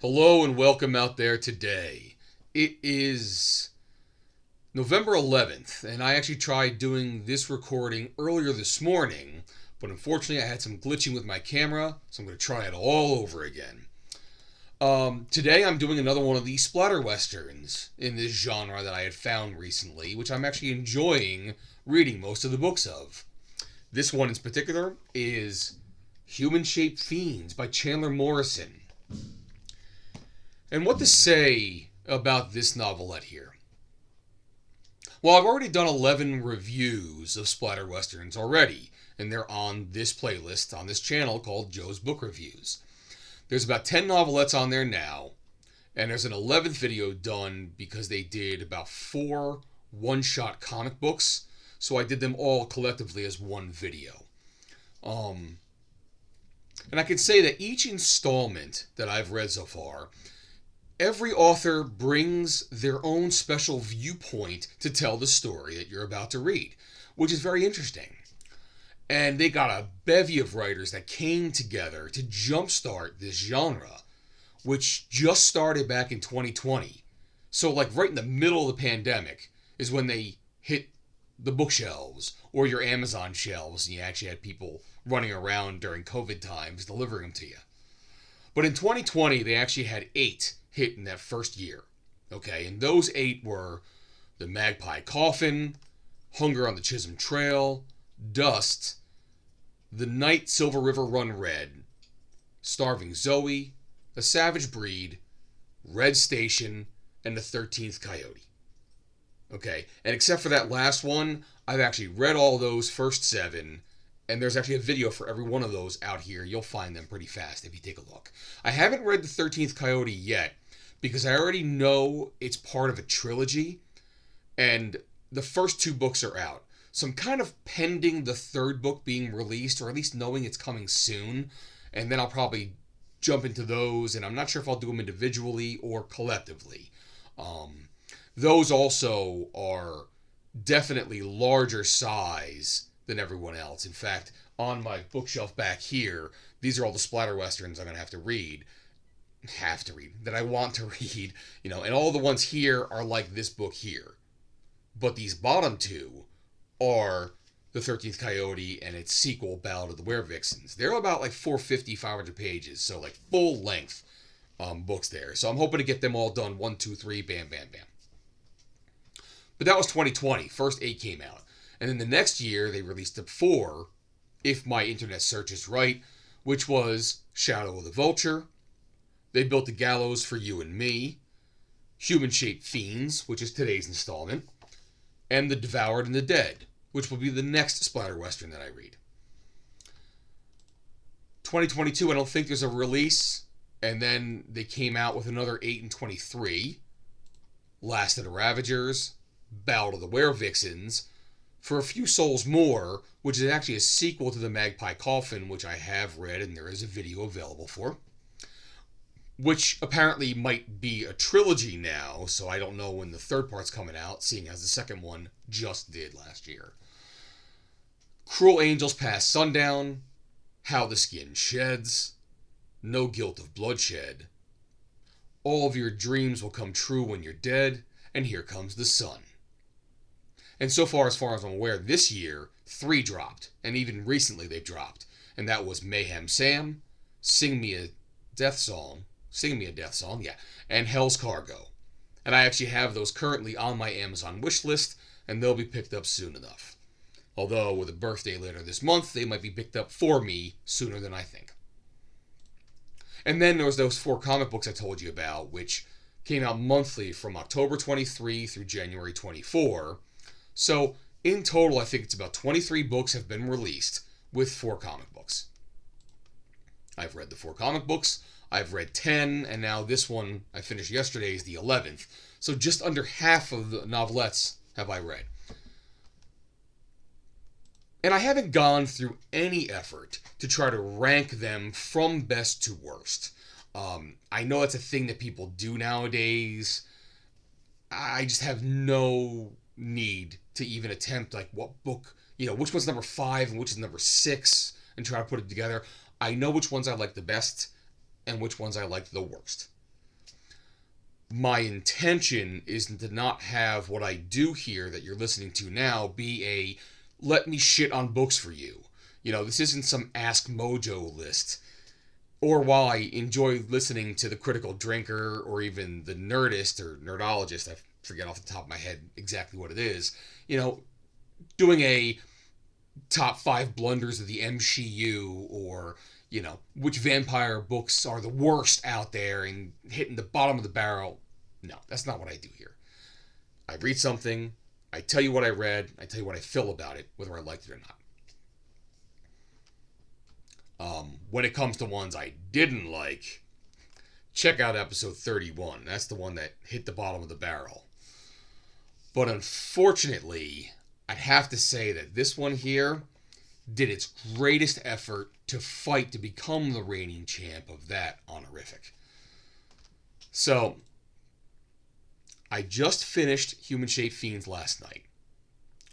Hello and welcome out there today. It is November 11th, and I actually tried doing this recording earlier this morning, but unfortunately I had some glitching with my camera, so I'm going to try it all over again. Today I'm doing another one of these splatter westerns in this genre that I had found recently, which I'm actually enjoying reading most of the books of. This one in particular is Human-Shaped Fiends by Chandler Morrison. And what to say about this novelette here? Well, I've already done 11 reviews of splatter westerns already, and they're on this playlist on this channel called Joe's Book Reviews. There's about 10 novelettes on there now, and there's an 11th video done because they did about 4 one-shot comic books, so I did them all collectively as one video. And I can say that each installment that I've read so far, every author brings their own special viewpoint to tell the story that you're about to read, which is very interesting. And they got a bevy of writers that came together to jumpstart this genre, which just started back in 2020. So, like, right in the middle of the pandemic is when they hit the bookshelves or your Amazon shelves, and you actually had people running around during COVID times delivering them to you. But in 2020, they actually had 8 hit in that first year. Okay, and those 8 were The Magpie Coffin, Hunger on the Chisholm Trail, Dust, The Night Silver River Run Red, Starving Zoe, A Savage Breed, Red Station, and The 13th Coyote. Okay, and except for that last one, I've actually read all those first 7, and there's actually a video for every one of those out here. You'll find them pretty fast if you take a look. I haven't read The 13th Coyote yet, because I already know it's part of a trilogy, and the first 2 books are out. So I'm kind of pending the 3rd book being released, or at least knowing it's coming soon, and then I'll probably jump into those, and I'm not sure if I'll do them individually or collectively. Those also are definitely larger size than everyone else. In fact, on my bookshelf back here, these are all the splatter westerns I'm going to have to read, that I want to read, and all the ones here are like this book here. But these bottom 2 are The 13th Coyote and its sequel, Ballad of the Werevixens. They're about like 450, 500 pages, so like full length books there. So I'm hoping to get them all done 1, 2, 3, bam, bam, bam. But that was 2020. First 8 came out. And then the next year, they released up 4, if my internet search is right, which was Shadow of the Vulture, They Built the Gallows for You and Me, Human-Shaped Fiends, which is today's installment, and The Devoured and the Dead, which will be the next splatter western that I read. 2022, I don't think there's a release, and then they came out with another 8 in 23, Last of the Ravagers, Ballad of the Werevixens, For a Few Souls More, which is actually a sequel to The Magpie Coffin, which I have read and there is a video available for, which apparently might be a trilogy now, so I don't know when the 3rd part's coming out, seeing as the 2nd one just did last year. Cruel Angels Past Sundown, How the Skin Sheds, No Guilt of Bloodshed, All of Your Dreams Will Come True When You're Dead, and Here Comes the Sun. And so far as I'm aware, this year, 3 dropped, and even recently they've dropped, and that was Mayhem Sam, Sing Me a Death Song, yeah, and Hell's Cargo. And I actually have those currently on my Amazon wish list, and they'll be picked up soon enough. Although, with a birthday later this month, they might be picked up for me sooner than I think. And then there was those 4 comic books I told you about, which came out monthly from October 23 through January 24. So, in total, I think it's about 23 books have been released with 4 comic books. I've read the 4 comic books, I've read 10, and now this one I finished yesterday is the 11th. So just under half of the novelettes have I read. And I haven't gone through any effort to try to rank them from best to worst. I know it's a thing that people do nowadays. I just have no need to even attempt, like, what book, which one's number 5 and which is number 6, and try to put it together. I know which ones I like the best and which ones I like the worst. my intention is to not have what I do here that you're listening to now be a let me shit on books for you. This isn't some Ask Mojo list. Or while I enjoy listening to the Critical Drinker or even the Nerdist or Nerdologist, I forget off the top of my head exactly what it is, doing a top 5 blunders of the MCU or, which vampire books are the worst out there and hitting the bottom of the barrel. No, that's not what I do here. I read something, I tell you what I read, I tell you what I feel about it, whether I liked it or not. When it comes to ones I didn't like, check out episode 31. That's the one that hit the bottom of the barrel. But unfortunately, I'd have to say that this one here did its greatest effort to fight to become the reigning champ of that honorific. So, I just finished Human-Shaped Fiends last night.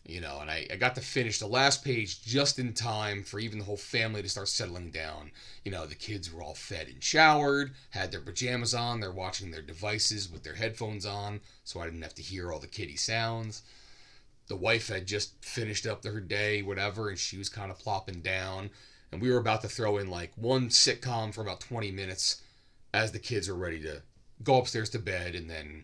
And I got to finish the last page just in time for even the whole family to start settling down. The kids were all fed and showered, had their pajamas on, they're watching their devices with their headphones on, so I didn't have to hear all the kiddie sounds. The wife had just finished up her day, whatever, and she was kind of plopping down. And we were about to throw in like one sitcom for about 20 minutes as the kids are ready to go upstairs to bed, and then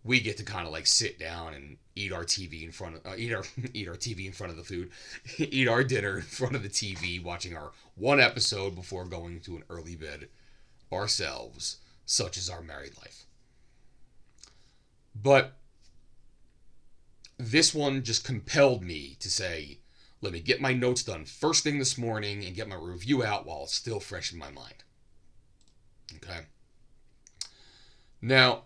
we get to kind of like sit down and eat our TV in front of eat our TV in front of the food, eat our dinner in front of the TV, watching our one episode before going to an early bed ourselves, such as our married life. But this one just compelled me to say, let me get my notes done first thing this morning and get my review out while it's still fresh in my mind. Okay. Now,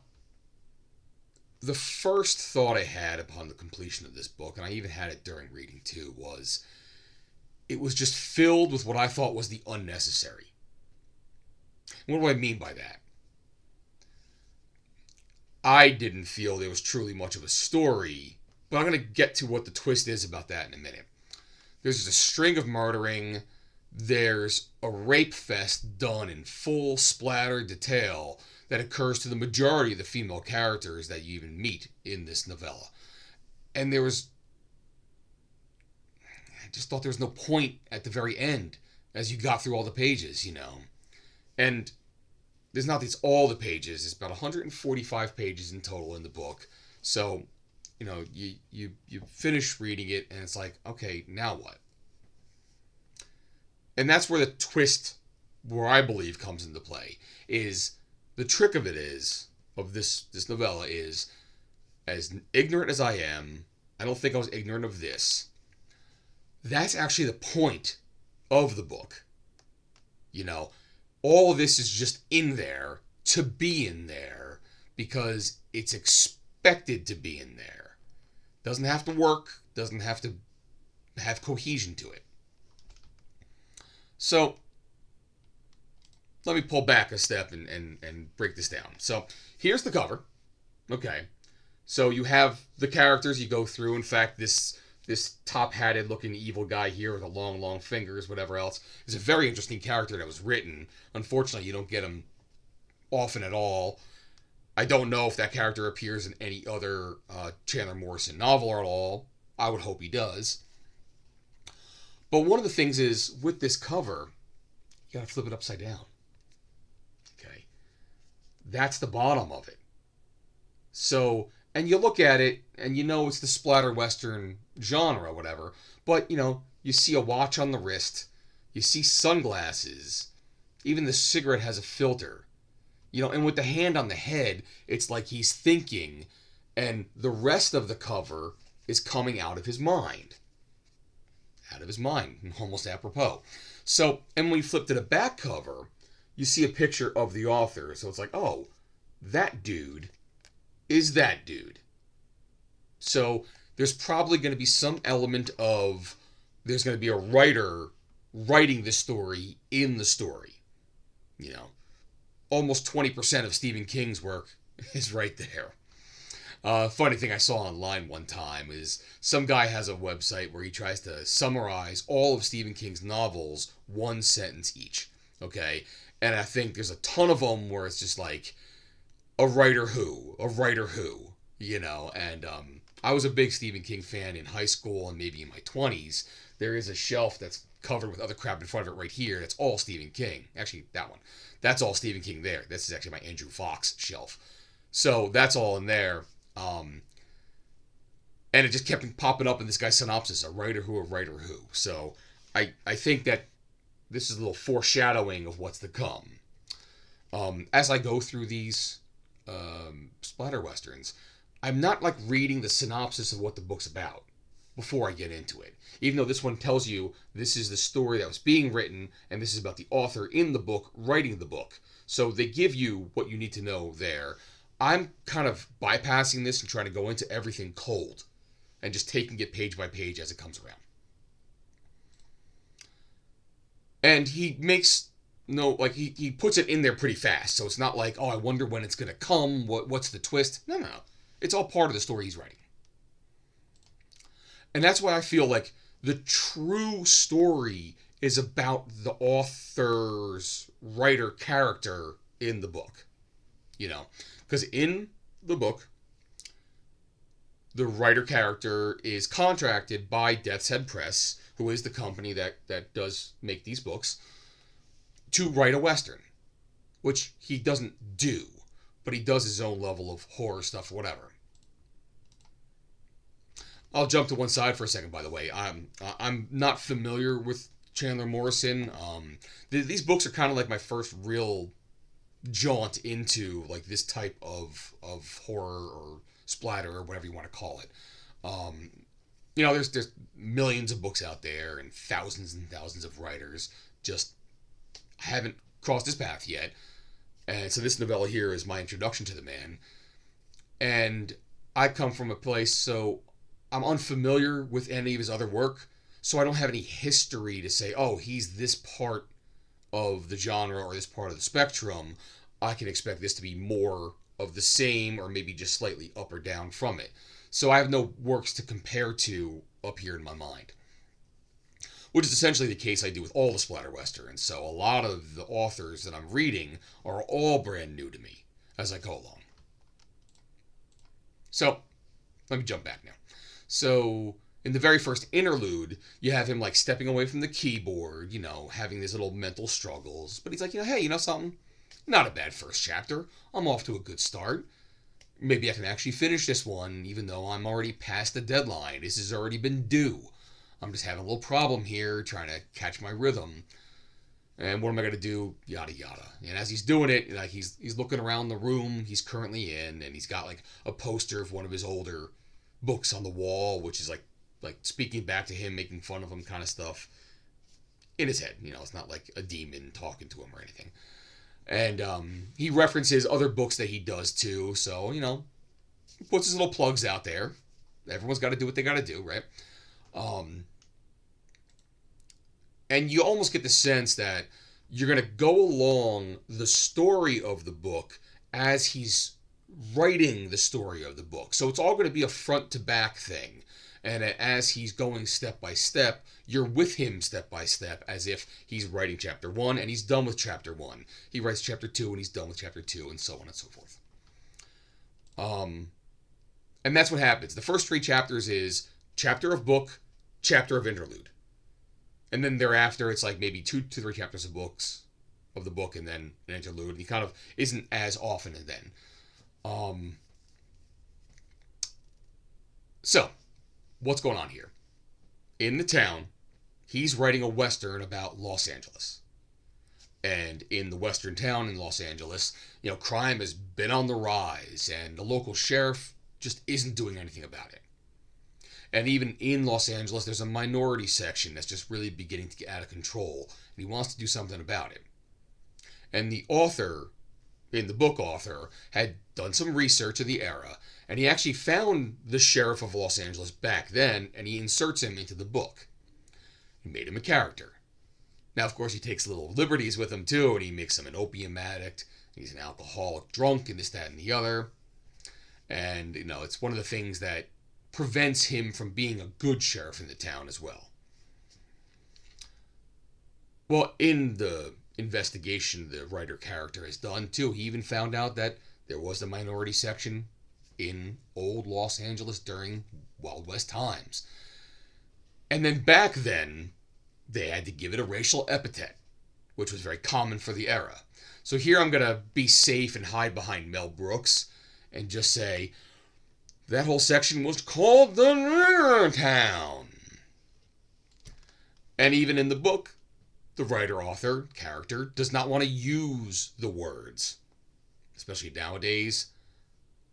the first thought I had upon the completion of this book, and I even had it during reading too, was it was just filled with what I thought was the unnecessary. What do I mean by that? I didn't feel there was truly much of a story, but I'm going to get to what the twist is about that in a minute. There's a string of murdering. There's a rape fest done in full splatter detail that occurs to the majority of the female characters that you even meet in this novella. And I just thought there was no point at the very end as you got through all the pages, And there's not all the pages. It's about 145 pages in total in the book. So, you finish reading it and it's like, okay, now what? And that's where the twist, where I believe comes into play, is the trick of this novella is, as ignorant as I am, I don't think I was ignorant of this. That's actually the point of the book. All of this is just in there to be in there because it's expected to be in there. Doesn't have to work, doesn't have to have cohesion to it. So, let me pull back a step and break this down. So, here's the cover. Okay. So, you have the characters you go through. In fact, this top-hatted looking evil guy here with the long fingers, whatever else, is a very interesting character that was written. Unfortunately, you don't get him often at all. I don't know if that character appears in any other Chandler Morrison novel at all. I would hope he does. But one of the things is, with this cover, you gotta flip it upside down. Okay? That's the bottom of it. So, and you look at it, and it's the splatter western genre, whatever, but, you see a watch on the wrist, you see sunglasses, even the cigarette has a filter, and with the hand on the head, it's like he's thinking, and the rest of the cover is coming out of his mind. Out of his mind, almost apropos. So, and when you flip to the back cover, you see a picture of the author, so it's like, oh, that dude is that dude. So there's probably going to be some element of there's going to be a writer writing the story in the story. Almost 20% of Stephen King's work is right there. Funny thing I saw online one time is some guy has a website where he tries to summarize all of Stephen King's novels, one sentence each. Okay? And I think there's a ton of them where it's just like, a writer who, and I was a big Stephen King fan in high school and maybe in my 20s. There is a shelf that's covered with other crap in front of it right here. That's all Stephen King. Actually, that one. That's all Stephen King there. This is actually my Andrew Fox shelf. So that's all in there. And it just kept popping up in this guy's synopsis, a writer who, a writer who. So I think that this is a little foreshadowing of what's to come. As I go through these splatter westerns, I'm not like reading the synopsis of what the book's about before I get into it. Even though this one tells you this is the story that was being written and this is about the author in the book writing the book. So they give you what you need to know there. I'm kind of bypassing this and trying to go into everything cold and just taking it page by page as it comes around. And he makes he puts it in there pretty fast. So it's not like, oh, I wonder when it's going to come. What's the twist? No. It's all part of the story he's writing. And that's why I feel like the true story is about the author's writer character in the book. Because in the book, the writer character is contracted by Death's Head Press, who is the company that does make these books, to write a Western, which he doesn't do, but he does his own level of horror stuff or whatever. I'll jump to one side for a second, by the way. I'm not familiar with Chandler Morrison. These books are kind of like my first real jaunt into like this type of horror or splatter or whatever you want to call it. There's millions of books out there and thousands of writers. Just haven't crossed his path yet. And so this novella here is my introduction to the man. And I come from a place, so I'm unfamiliar with any of his other work, so I don't have any history to say, oh, he's this part of the genre or this part of the spectrum. I can expect this to be more of the same or maybe just slightly up or down from it. So I have no works to compare to up here in my mind, which is essentially the case I do with all the splatter westerns. So a lot of the authors that I'm reading are all brand new to me as I go along. So let me jump back now. So in the very first interlude, you have him like stepping away from the keyboard, having these little mental struggles. But he's like, hey, something? Not a bad first chapter. I'm off to a good start. Maybe I can actually finish this one, even though I'm already past the deadline. This has already been due. I'm just having a little problem here, trying to catch my rhythm. And what am I going to do? Yada, yada. And as he's doing it, like he's looking around the room he's currently in, and he's got like a poster of one of his older books on the wall, which is like speaking back to him, making fun of him kind of stuff in his head. It's not like a demon talking to him or anything. And he references other books that he does too. So, he puts his little plugs out there. Everyone's got to do what they got to do, right? And you almost get the sense that you're going to go along the story of the book as he's writing the story of the book. So it's all going to be a front to back thing. And as he's going step by step, you're with him step by step as if he's writing chapter 1 and he's done with chapter 1. He writes chapter 2 and he's done with chapter 2 and so on and so forth. And that's what happens. The first 3 chapters is chapter of book, chapter of interlude. And then thereafter it's like maybe 2 to 3 chapters of the book and then an interlude. And he kind of isn't as often and then. So, what's going on here? In the town, he's writing a Western about Los Angeles. And in the Western town in Los Angeles, crime has been on the rise, and the local sheriff just isn't doing anything about it. And even in Los Angeles, there's a minority section that's just really beginning to get out of control, and he wants to do something about it. And the author, the book author, had done some research of the era, and he actually found the sheriff of Los Angeles back then, and he inserts him into the book. He made him a character. Now, of course, he takes little liberties with him, too, and he makes him an opium addict. He's an alcoholic drunk, and this, that, and the other. And, it's one of the things that prevents him from being a good sheriff in the town as well. Well, in the investigation the writer character has done, too, he even found out that There was the minority section in old Los Angeles during Wild West times. And then back then, they had to give it a racial epithet, which was very common for the era. So here I'm going to be safe and hide behind Mel Brooks and just say, that whole section was called the Nigger Town. And even in the book, the writer, author, character does not want to use the words. Especially nowadays,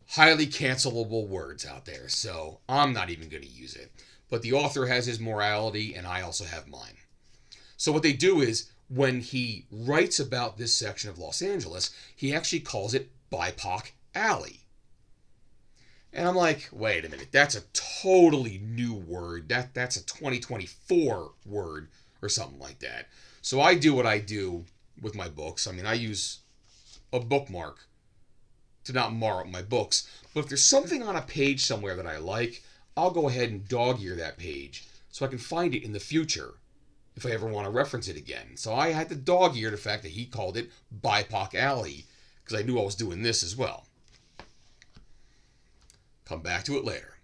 highly cancelable words out there. So I'm not even going to use it. But the author has his morality, and I also have mine. So what they do is, when he writes about this section of Los Angeles, he actually calls it BIPOC Alley. And I'm like, wait a minute, that's a totally new word. That's a 2024 word or something like that. So I do what I do with my books. I mean, I use a bookmark to not mar up my books. But if there's something on a page somewhere that I like, I'll go ahead and dog-ear that page so I can find it in the future if I ever want to reference it again. So I had to dog-ear the fact that he called it BIPOC Alley because I knew I was doing this as well. Come back to it later.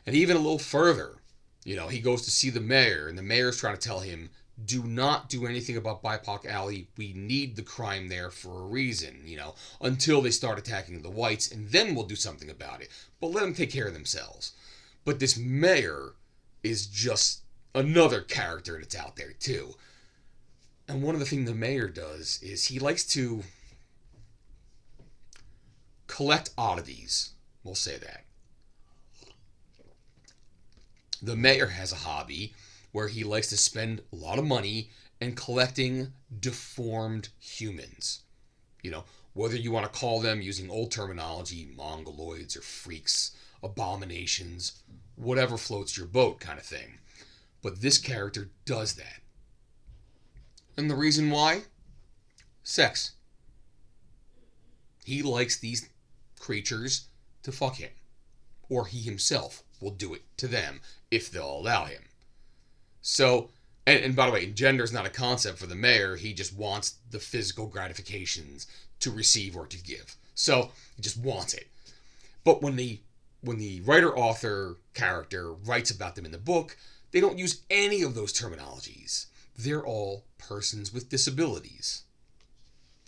And even a little further, he goes to see the mayor, and the mayor's trying to tell him, do not do anything about BIPOC Alley. We need the crime there for a reason, until they start attacking the whites, and then we'll do something about it. But let them take care of themselves. But this mayor is just another character that's out there, too. And one of the things the mayor does is he likes to collect oddities. We'll say that. The mayor has a hobby where he likes to spend a lot of money and collecting deformed humans. Whether you want to call them, using old terminology, mongoloids or freaks, abominations, whatever floats your boat kind of thing. But this character does that. And the reason why? Sex. He likes these creatures to fuck him. Or he himself will do it to them if they'll allow him. So, and by the way, gender is not a concept for the mayor. He just wants the physical gratifications to receive or to give. So, he just wants it. But when the writer-author character writes about them in the book, they don't use any of those terminologies. They're all persons with disabilities.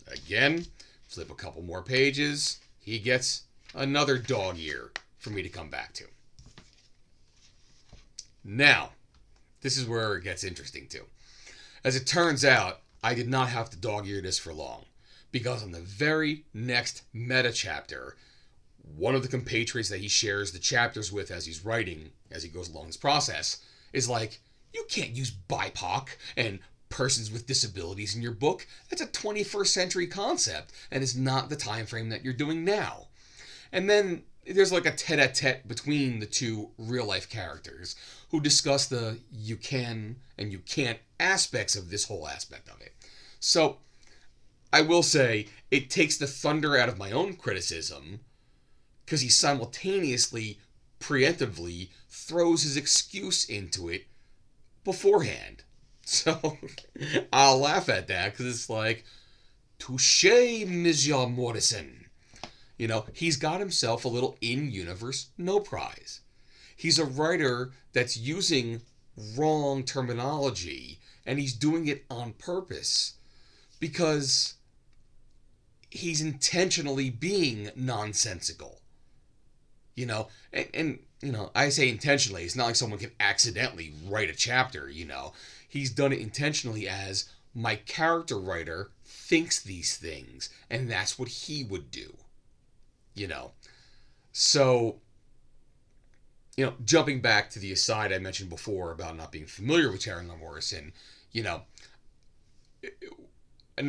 Again, flip a couple more pages. He gets another dog ear for me to come back to. Now, this is where it gets interesting too. As it turns out, I did not have to dog ear this for long, because on the very next meta chapter, one of the compatriots that he shares the chapters with as he's writing, as he goes along his process, is like, you can't use BIPOC and persons with disabilities in your book. That's a 21st century concept, and it's not the time frame that you're doing now. And then there's like a tete-a-tete between the two real-life characters who discuss the you can and you can't aspects of this whole aspect of it. So, I will say, it takes the thunder out of my own criticism, because he simultaneously, preemptively, throws his excuse into it beforehand. So, I'll laugh at that, because it's like, touché, Monsieur Morrison. He's got himself a little in-universe no prize. He's a writer that's using wrong terminology, and he's doing it on purpose because he's intentionally being nonsensical. And I say intentionally. It's not like someone can accidentally write a chapter, He's done it intentionally as my character writer thinks these things, and that's what he would do. So, jumping back to the aside I mentioned before about not being familiar with Chandler Morrison, and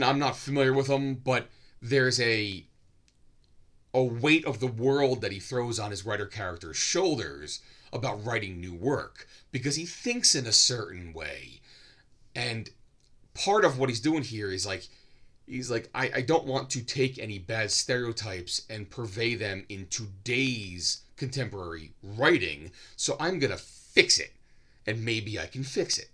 I'm not familiar with him, but there's a weight of the world that he throws on his writer character's shoulders about writing new work, because he thinks in a certain way. And part of what he's doing here is he's like, I don't want to take any bad stereotypes and purvey them in today's contemporary writing, so I'm going to fix it. And maybe I can fix it.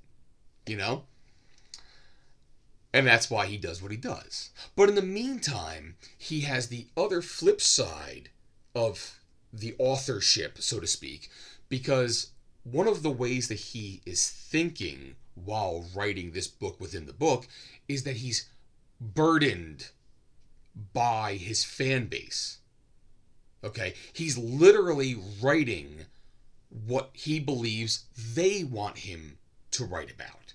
And that's why he does what he does. But in the meantime, he has the other flip side of the authorship, so to speak, because one of the ways that he is thinking while writing this book within the book is that he's burdened by his fan base. Okay? He's literally writing what he believes they want him to write about.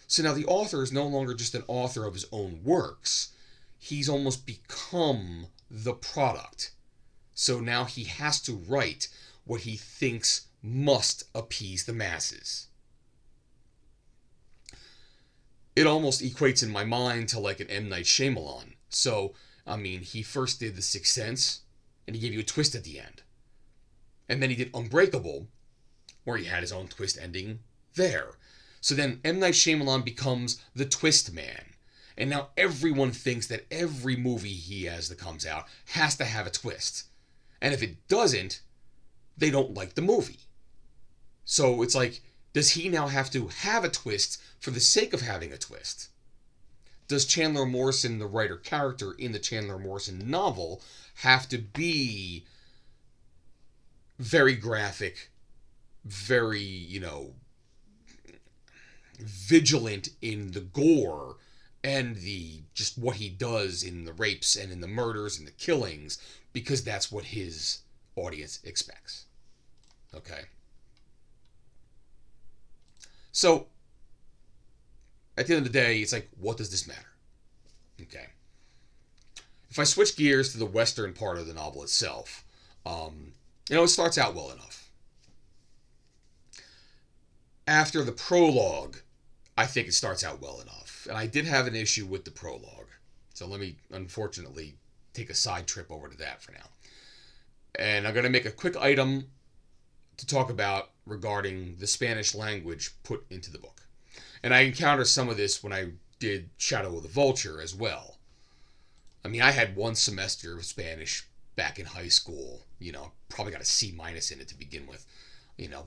So now the author is no longer just an author of his own works. He's almost become the product. So now he has to write what he thinks must appease the masses. It almost equates in my mind to like an M. Night Shyamalan. So, I mean, he first did The Sixth Sense, and he gave you a twist at the end. And then he did Unbreakable, where he had his own twist ending there. So then M. Night Shyamalan becomes the twist man. And now everyone thinks that every movie he has that comes out has to have a twist. And if it doesn't, they don't like the movie. So it's like, does he now have to have a twist for the sake of having a twist? Does Chandler Morrison, the writer character in the Chandler Morrison novel, have to be very graphic, very, vigilant in the gore and the just what he does in the rapes and in the murders and the killings, because that's what his audience expects? Okay. So, at the end of the day, it's like, what does this matter? Okay. If I switch gears to the Western part of the novel itself, it starts out well enough. After the prologue, I think it starts out well enough. And I did have an issue with the prologue. So let me, unfortunately, take a side trip over to that for now. And I'm going to make a quick item to talk about regarding the Spanish language put into the book. And I encountered some of this when I did Shadow of the Vulture as well. I mean, I had one semester of Spanish back in high school. Probably got a C- in it to begin with.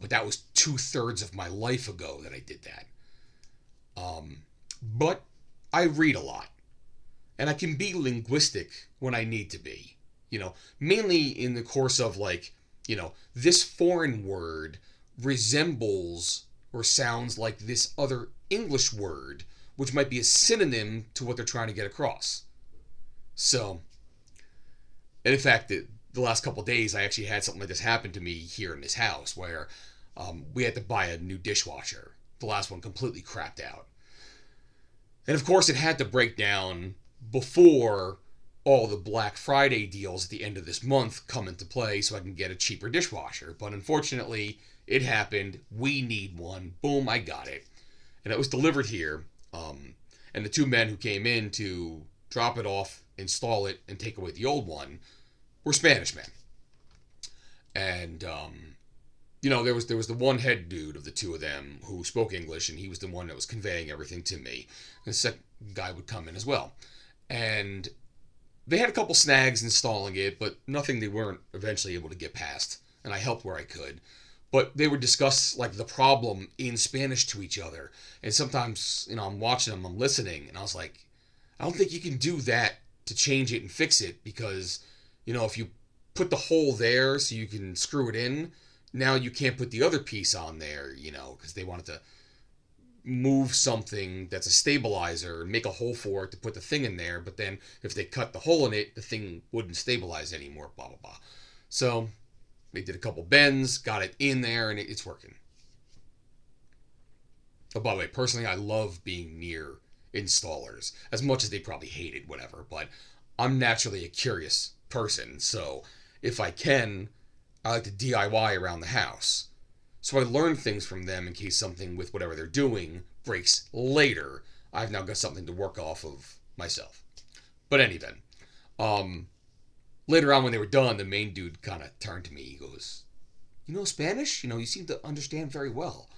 But that was 2/3 of my life ago that I did that. But I read a lot. And I can be linguistic when I need to be. Mainly in the course of this foreign word resembles or sounds like this other English word, which might be a synonym to what they're trying to get across. So, and in fact, the last couple of days, I actually had something like this happen to me here in this house, where we had to buy a new dishwasher. The last one completely crapped out. And of course, it had to break down before all the Black Friday deals at the end of this month come into play so I can get a cheaper dishwasher. But unfortunately, it happened. We need one. Boom, I got it. And it was delivered here. And the two men who came in to drop it off, install it, and take away the old one were Spanish men. And, there was the one head dude of the two of them who spoke English, and he was the one that was conveying everything to me. And the second guy would come in as well. And they had a couple snags installing it, but nothing they weren't eventually able to get past. And I helped where I could. But they would discuss, the problem in Spanish to each other. And sometimes, I'm watching them, I'm listening, and I was like, I don't think you can do that to change it and fix it, because, if you put the hole there so you can screw it in, now you can't put the other piece on there, because they wanted to move something that's a stabilizer and make a hole for it to put the thing in there, but then if they cut the hole in it, the thing wouldn't stabilize anymore, blah, blah, blah. So they did a couple bends, got it in there, and it's working. Oh, by the way, personally, I love being near installers, as much as they probably hate it, whatever, but I'm naturally a curious person, so if I can, I like to DIY around the house. So I learn things from them in case something with whatever they're doing breaks later. I've now got something to work off of myself. But anyway, later on when they were done, the main dude kind of turned to me. He goes, Spanish? You seem to understand very well.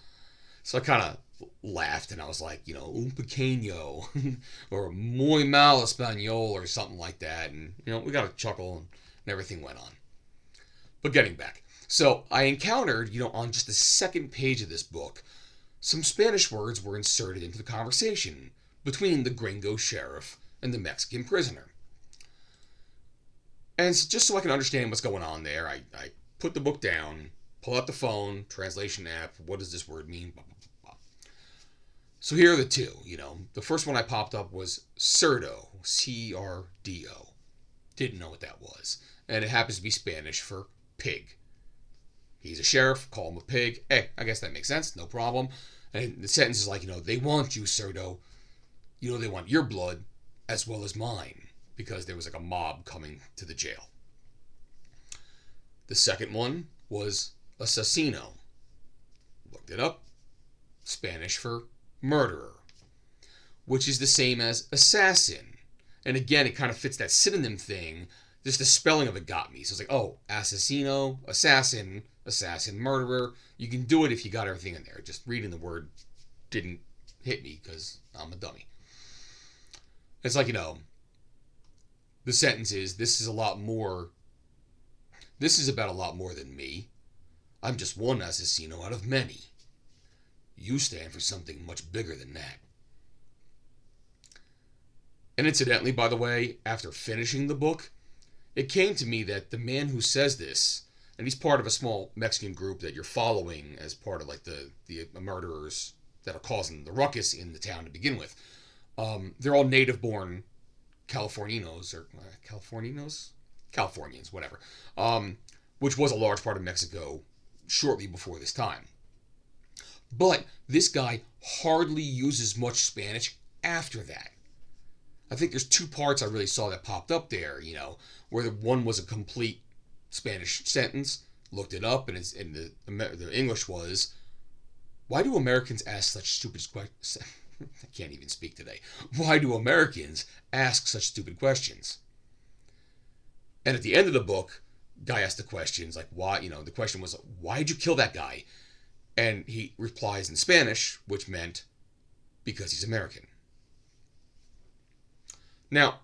So I kind of laughed and I was like, un pequeño or muy mal español or something like that. And, we got a chuckle and everything went on. But getting back. So I encountered, on just the second page of this book, some Spanish words were inserted into the conversation. between the gringo sheriff and the Mexican prisoner. And just so I can understand what's going on there, I put the book down, pull out the phone, translation app, what does this word mean? Blah, blah, blah. So here are the two, The first one I popped up was cerdo, C-R-D-O. Didn't know what that was. And it happens to be Spanish for pig. He's a sheriff, call him a pig. Hey, I guess that makes sense, no problem. And the sentence is like, they want you, cerdo. They want your blood as well as mine, because there was like a mob coming to the jail. The second one was asesino. Looked it up. Spanish for murderer, which is the same as assassin. And again, it kind of fits that synonym thing. Just the spelling of it got me. So it's like, oh, asesino, assassin, murderer. You can do it if you got everything in there. Just reading the word didn't hit me because I'm a dummy. It's like, the sentence is, this is about a lot more than me. I'm just one asesino out of many. You stand for something much bigger than that. And incidentally, by the way, after finishing the book, it came to me that the man who says this, and he's part of a small Mexican group that you're following as part of like the murderers that are causing the ruckus in the town to begin with. They're all native-born Californinos, Californians, whatever, which was a large part of Mexico shortly before this time. But this guy hardly uses much Spanish after that. I think there's two parts I really saw that popped up there, where the one was a complete Spanish sentence, looked it up, and the English was, why do Americans ask such stupid questions? I can't even speak today. Why do Americans ask such stupid questions? And at the end of the book, guy asked the questions, like, why, the question was, why did you kill that guy? And he replies in Spanish, which meant, because he's American. Now,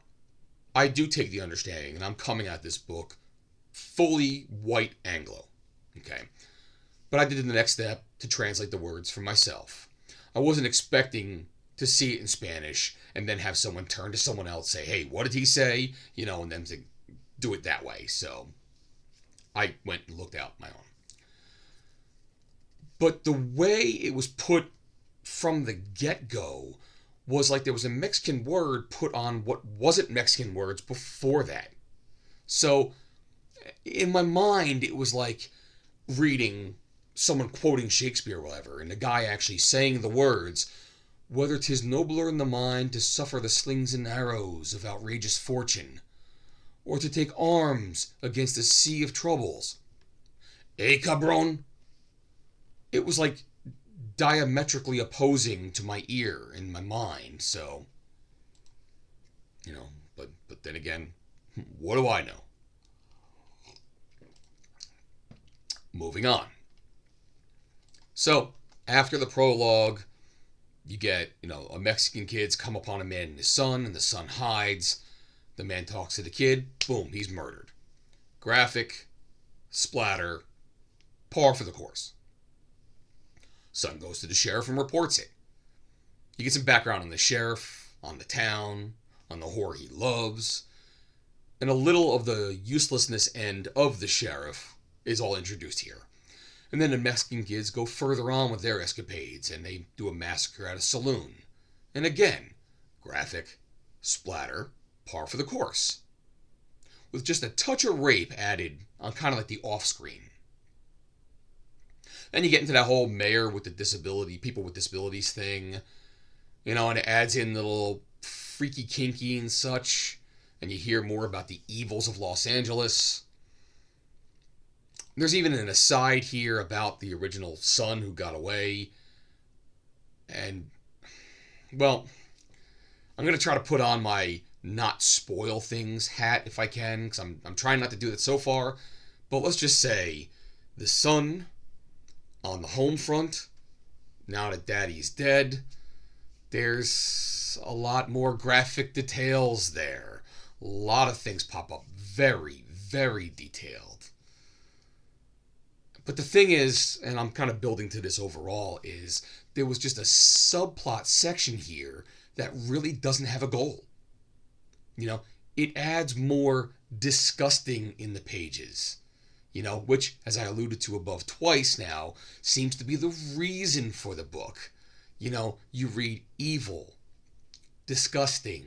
I do take the understanding, and I'm coming at this book fully white Anglo, okay? But I did the next step to translate the words for myself. I wasn't expecting to see it in Spanish and then have someone turn to someone else, say, hey, what did he say? And then to do it that way. So I went and looked out my own. But the way it was put from the get-go was like there was a Mexican word put on what wasn't Mexican words before that. So in my mind, it was like reading someone quoting Shakespeare or whatever, and the guy actually saying the words, whether 'tis nobler in the mind to suffer the slings and arrows of outrageous fortune, or to take arms against a sea of troubles. Eh, cabron? It was like diametrically opposing to my ear and my mind, so, but then again, what do I know? Moving on. So, after the prologue, you get, a Mexican kid's come upon a man and his son, and the son hides. The man talks to the kid, boom, he's murdered. Graphic, splatter, par for the course. Son goes to the sheriff and reports it. You get some background on the sheriff, on the town, on the whore he loves, and a little of the uselessness end of the sheriff is all introduced here. And then the Mexican kids go further on with their escapades, and they do a massacre at a saloon. And again, graphic, splatter, par for the course. With just a touch of rape added on kind of like the off-screen. Then you get into that whole mayor with the disability, people with disabilities thing, and it adds in the little freaky kinky and such, and you hear more about the evils of Los Angeles. There's even an aside here about the original son who got away. And, well, I'm going to try to put on my not spoil things hat if I can, because I'm trying not to do that so far. But let's just say the son on the home front, now that daddy's dead, there's a lot more graphic details there. A lot of things pop up. Very, very detailed. But the thing is, and I'm kind of building to this overall, is there was just a subplot section here that really doesn't have a goal. You know, it adds more disgusting in the pages, which, as I alluded to above twice now, seems to be the reason for the book. You read evil, disgusting,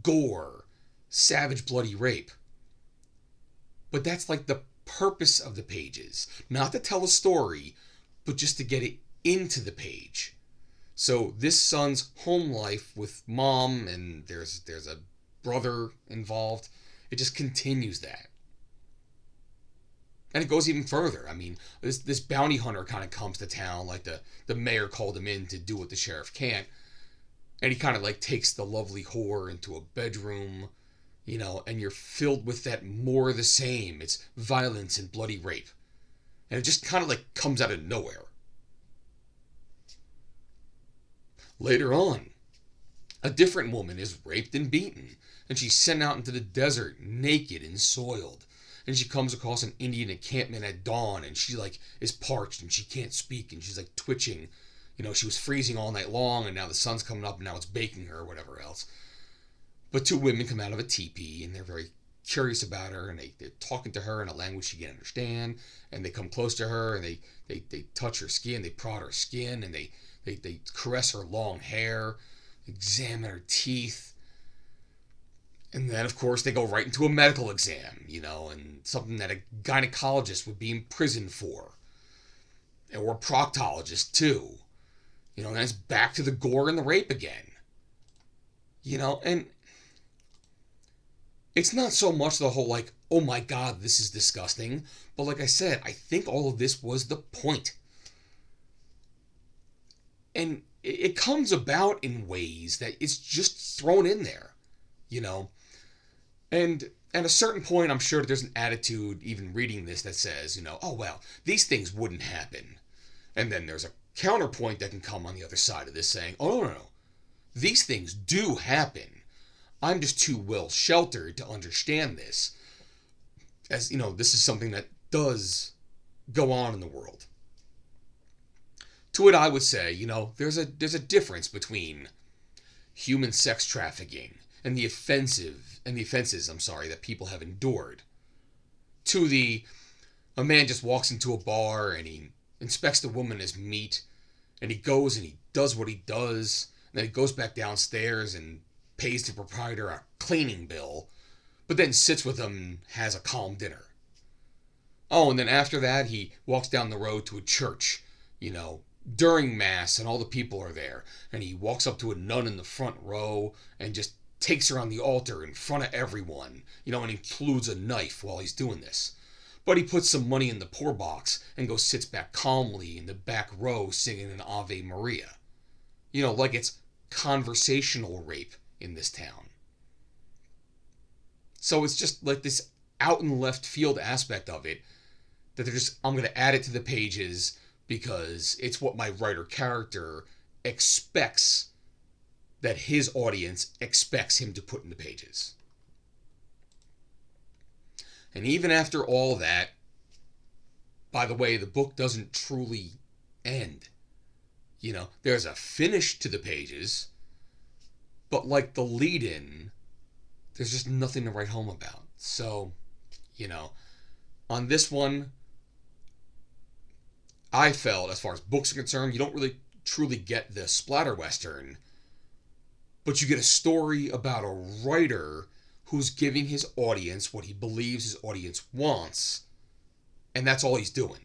gore, savage, bloody rape. But that's like the purpose of the pages. Not to tell a story, but just to get it into the page. So this son's home life with mom, and there's a brother involved. It just continues that. And it goes even further. I mean, this bounty hunter kind of comes to town, like the mayor called him in to do what the sheriff can't. And he kind of like takes the lovely whore into a bedroom, and you're filled with that more of the same. It's violence and bloody rape. And it just kind of like comes out of nowhere. Later on, a different woman is raped and beaten, and she's sent out into the desert naked and soiled. And she comes across an Indian encampment at dawn, and she like is parched and she can't speak, and she's like twitching. She was freezing all night long, and now the sun's coming up and now it's baking her or whatever else. But two women come out of a teepee, and they're very curious about her, and they're talking to her in a language she can't understand, and they come close to her, and they touch her skin, they prod her skin, and they caress her long hair, examine her teeth. And then, of course, they go right into a medical exam, and something that a gynecologist would be in prison for. Or a proctologist, too. And then it's back to the gore and the rape again. And it's not so much the whole, like, oh my god, this is disgusting. But like I said, I think all of this was the point. And it comes about in ways that it's just thrown in there, And at a certain point, I'm sure there's an attitude, even reading this, that says, oh, well, these things wouldn't happen. And then there's a counterpoint that can come on the other side of this saying, oh, no. These things do happen. I'm just too well sheltered to understand this. As, this is something that does go on in the world. To it, I would say, there's a difference between human sex trafficking and the offenses, that people have endured. To a man just walks into a bar and he inspects the woman as meat, and he goes and he does what he does, and then he goes back downstairs and pays the proprietor a cleaning bill, but then sits with him and has a calm dinner. Oh, and then after that, he walks down the road to a church, during Mass, and all the people are there, and he walks up to a nun in the front row and just takes her on the altar in front of everyone, and includes a knife while he's doing this. But he puts some money in the poor box and goes sits back calmly in the back row singing an Ave Maria. Like it's conversational rape in this town. So it's just like this out in left field aspect of it that I'm going to add it to the pages because it's what my writer character expects that his audience expects him to put in the pages. And even after all that, by the way, the book doesn't truly end. There's a finish to the pages, but like the lead-in, there's just nothing to write home about. So, on this one, I felt, as far as books are concerned, you don't really truly get the splatter western, but you get a story about a writer who's giving his audience what he believes his audience wants, and that's all he's doing.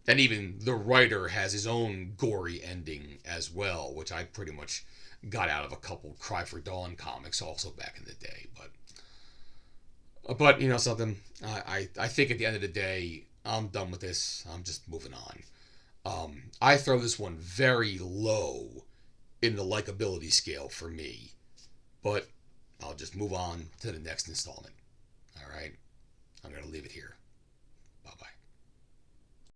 And even the writer has his own gory ending as well, which I pretty much got out of a couple Cry for Dawn comics also back in the day. But something, I think at the end of the day, I'm done with this. I'm just moving on. I throw this one very low in the likability scale for me. But I'll just move on to the next installment. All right? I'm going to leave it here.